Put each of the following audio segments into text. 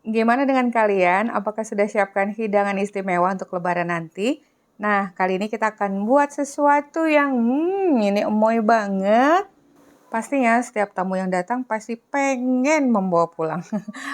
Gimana dengan kalian? Apakah sudah siapkan hidangan istimewa untuk lebaran nanti? Nah, kali ini kita akan buat sesuatu yang ini emoy banget. Pastinya setiap tamu yang datang pasti pengen membawa pulang.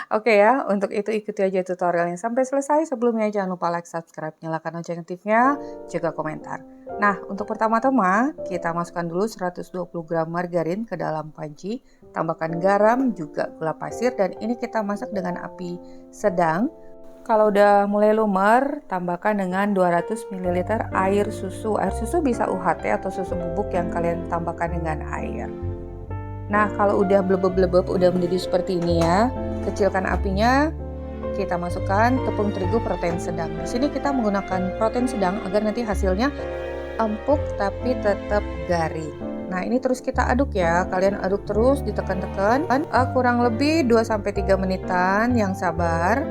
Oke ya, untuk itu ikuti aja tutorialnya sampai selesai. Sebelumnya jangan lupa like, subscribe, nyalakan lonceng notifnya, juga komentar. Nah, untuk pertama-tama kita masukkan dulu 120 gram margarin ke dalam panci, tambahkan garam juga gula pasir dan ini kita masak dengan api sedang. Kalau udah mulai lumer, tambahkan dengan 200 ml air susu. Air susu bisa UHT atau susu bubuk yang kalian tambahkan dengan air. Nah, kalau udah blebeb-blebeb, udah mendidih seperti ini ya, kecilkan apinya, kita masukkan tepung terigu protein sedang. Di sini kita menggunakan protein sedang agar nanti hasilnya empuk tapi tetap garing. Nah, ini terus kita aduk ya, kalian aduk terus, ditekan-tekan, kurang lebih 2-3 menitan, yang sabar.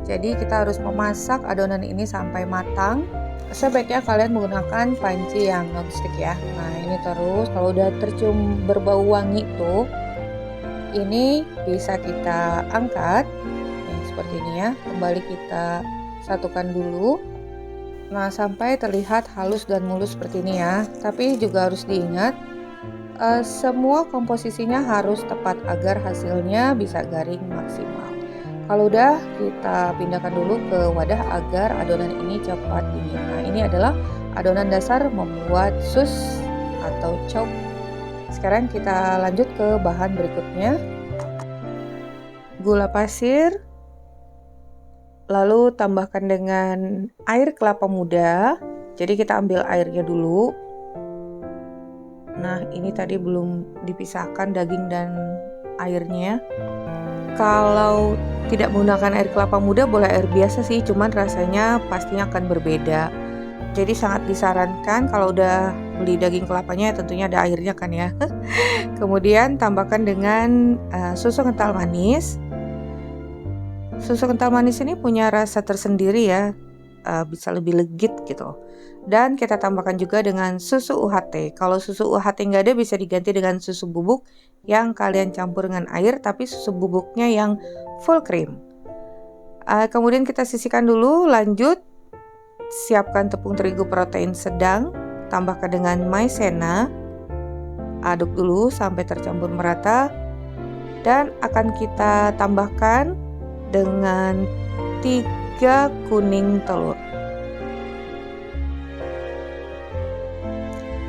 Jadi kita harus memasak adonan ini sampai matang. Sebaiknya kalian menggunakan panci yang non-stick ya. Nah, ini terus kalau udah tercium berbau wangi tuh, ini bisa kita angkat. Nih, seperti ini ya. Kembali kita satukan dulu. Nah, sampai terlihat halus dan mulus seperti ini ya. Tapi juga harus diingat, semua komposisinya harus tepat agar hasilnya bisa garing maksimal. Kalau udah, kita pindahkan dulu ke wadah agar adonan ini cepat dingin. Nah, ini adalah adonan dasar membuat sus atau chow. Sekarang kita lanjut ke bahan berikutnya. Gula pasir, lalu tambahkan dengan air kelapa muda. Jadi kita ambil airnya dulu. Nah, ini tadi belum dipisahkan daging dan airnya. Kalau tidak menggunakan air kelapa muda, boleh air biasa sih, cuman rasanya pastinya akan berbeda. Jadi sangat disarankan kalau udah beli daging kelapanya tentunya ada airnya kan ya. Kemudian tambahkan dengan susu kental manis. Susu kental manis ini punya rasa tersendiri ya, bisa lebih legit gitu. Dan kita tambahkan juga dengan susu UHT. Kalau susu UHT nggak ada, bisa diganti dengan susu bubuk yang kalian campur dengan air, tapi susu bubuknya yang full cream. Kemudian kita sisihkan dulu. Lanjut, siapkan tepung terigu protein sedang, tambahkan dengan maizena, aduk dulu sampai tercampur merata, dan akan kita tambahkan dengan 3 kuning telur.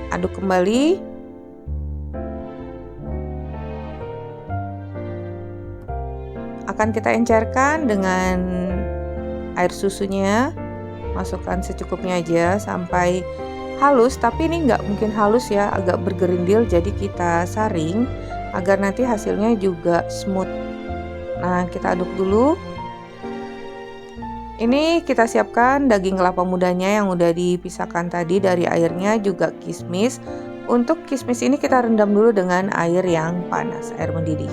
Aduk kembali. Akan kita encerkan dengan air susunya. Masukkan secukupnya aja sampai halus, tapi ini nggak mungkin halus ya, agak bergerindil, jadi kita saring agar nanti hasilnya juga smooth. Nah, kita aduk dulu. Ini kita siapkan daging kelapa mudanya yang udah dipisahkan tadi dari airnya, juga kismis. Untuk kismis ini kita rendam dulu dengan air yang panas, air mendidih.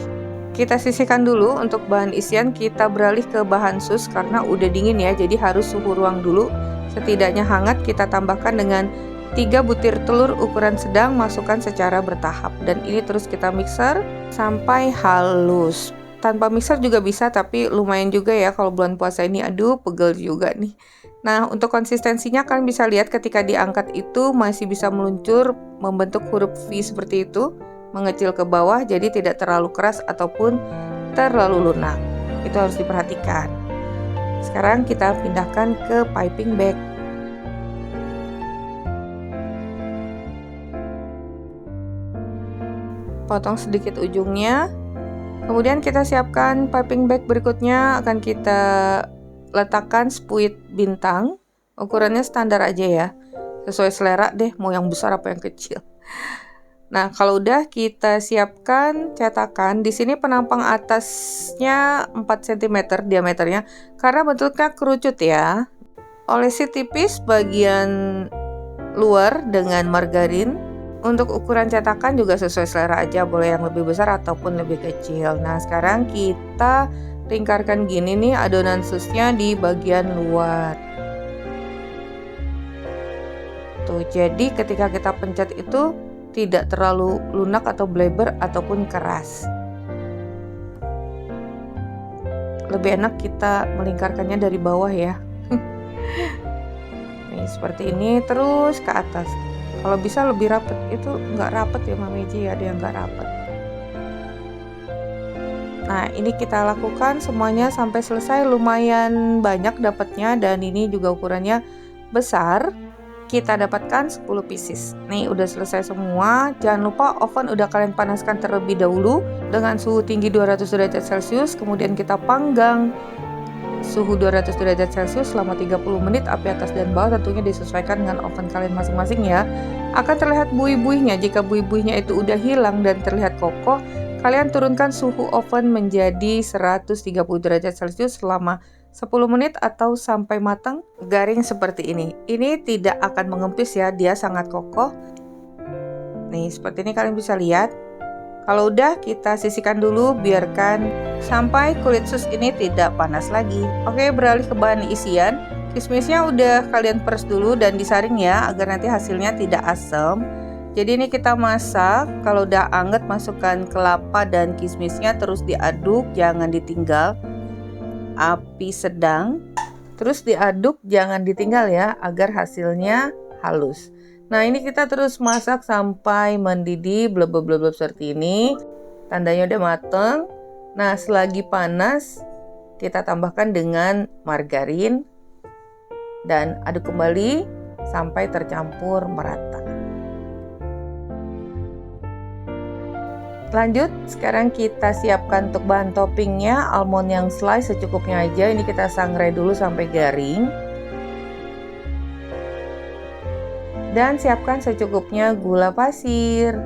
Kita sisihkan dulu. Untuk bahan isian kita beralih ke bahan sus karena udah dingin ya, jadi harus suhu ruang dulu. Setidaknya hangat. Kita tambahkan dengan 3 butir telur ukuran sedang, masukkan secara bertahap. Dan ini terus kita mixer sampai halus. Tanpa mixer juga bisa, tapi lumayan juga ya kalau bulan puasa ini. Aduh, pegel juga nih. Nah, untuk konsistensinya kalian bisa lihat ketika diangkat itu masih bisa meluncur membentuk huruf V seperti itu, mengecil ke bawah, jadi tidak terlalu keras ataupun terlalu lunak. Itu harus diperhatikan. Sekarang kita pindahkan ke piping bag. Potong sedikit ujungnya. Kemudian kita siapkan piping bag berikutnya, akan kita letakkan spuit bintang. Ukurannya standar aja ya, sesuai selera deh, mau yang besar apa yang kecil. Nah, kalau udah kita siapkan cetakan. Di sini penampang atasnya 4 cm diameternya karena bentuknya kerucut ya. Olesi tipis bagian luar dengan margarin. Untuk ukuran cetakan juga sesuai selera aja, boleh yang lebih besar ataupun lebih kecil. Nah, sekarang kita lingkarkan gini nih adonan susnya di bagian luar. Tuh, jadi ketika kita pencet itu tidak terlalu lunak atau bleber ataupun keras. lebih enak kita melingkarkannya dari bawah ya. Nih seperti ini terus ke atas. Kalau bisa lebih rapet, itu nggak rapet ya Mameji, ada yang nggak rapet. Nah ini kita lakukan semuanya sampai selesai, lumayan banyak dapatnya dan ini juga ukurannya besar. Kita dapatkan 10 pieces. Nih udah selesai semua. Jangan lupa oven udah kalian panaskan terlebih dahulu dengan suhu tinggi 200 derajat Celcius. Kemudian kita panggang suhu 200 derajat Celcius selama 30 menit. Api atas dan bawah tentunya disesuaikan dengan oven kalian masing-masing ya. Akan terlihat buih-buihnya. Jika buih-buihnya itu udah hilang dan terlihat kokoh, kalian turunkan suhu oven menjadi 130 derajat Celcius selama 10 menit atau sampai matang garing seperti ini. Ini tidak akan mengempis ya, dia sangat kokoh. Nih, seperti ini kalian bisa lihat. Kalau udah, kita sisihkan dulu, biarkan sampai kulit sus ini tidak panas lagi. Oke, beralih ke bahan isian. Kismisnya udah kalian peres dulu dan disaring ya, agar nanti hasilnya tidak asam. Jadi ini kita masak, kalau udah anget masukkan kelapa dan kismisnya, terus diaduk, jangan ditinggal. Api sedang, terus diaduk, jangan ditinggal ya, agar hasilnya halus. Nah ini kita terus masak sampai mendidih bleb-bleb seperti ini, tandanya udah mateng. Nah selagi panas kita tambahkan dengan margarin dan aduk kembali sampai tercampur merata. Lanjut, sekarang kita siapkan untuk bahan toppingnya, almond yang slice secukupnya aja. Ini kita sangrai dulu sampai garing. Dan siapkan secukupnya gula pasir.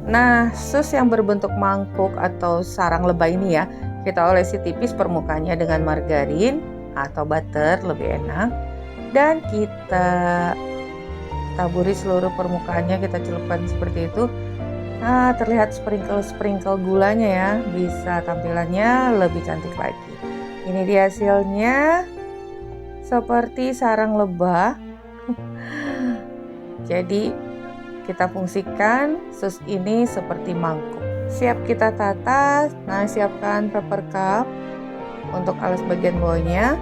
Nah, sus yang berbentuk mangkuk atau sarang lebah ini ya, kita olesi tipis permukaannya dengan margarin atau butter, lebih enak. Dan kita taburi seluruh permukaannya, kita celupkan seperti itu. Nah, terlihat sprinkle gulanya ya, bisa tampilannya lebih cantik lagi. Ini dia hasilnya, seperti sarang lebah. Jadi, kita fungsikan sus ini seperti mangkuk. Siap kita tata. Nah, siapkan paper cup untuk alas bagian bawahnya.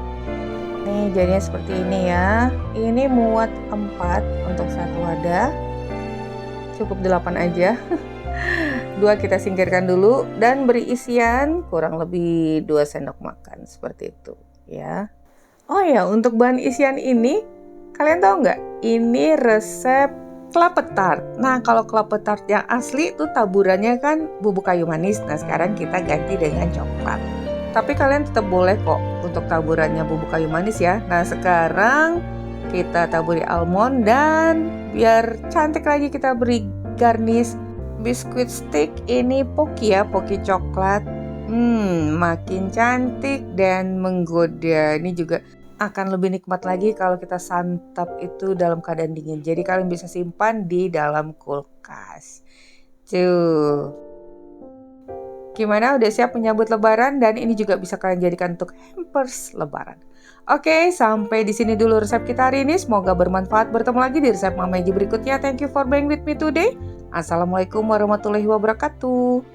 Nih, jadinya seperti ini ya. Ini muat 4 untuk satu wadah. Cukup 8 aja. 2 kita singkirkan dulu dan beri isian kurang lebih 2 sendok makan seperti itu ya. Oh ya, untuk bahan isian ini kalian tahu nggak? Ini resep kelapa tart. Nah, kalau kelapa tart yang asli itu taburannya kan bubuk kayu manis. Nah, sekarang kita ganti dengan coklat. Tapi kalian tetap boleh kok untuk taburannya bubuk kayu manis ya. Nah, sekarang kita taburi almond dan biar cantik lagi kita beri garnish biskuit stick. Ini poki ya, poki coklat. Makin cantik dan menggoda. Ini juga akan lebih nikmat lagi kalau kita santap itu dalam keadaan dingin. Jadi kalian bisa simpan di dalam kulkas. Tuh. Gimana, udah siap menyambut lebaran? Dan ini juga bisa kalian jadikan untuk hampers lebaran. Oke, sampai di sini dulu resep kita hari ini. Semoga bermanfaat. Bertemu lagi di resep Mama Eji berikutnya. Thank you for being with me today. Assalamualaikum warahmatullahi wabarakatuh.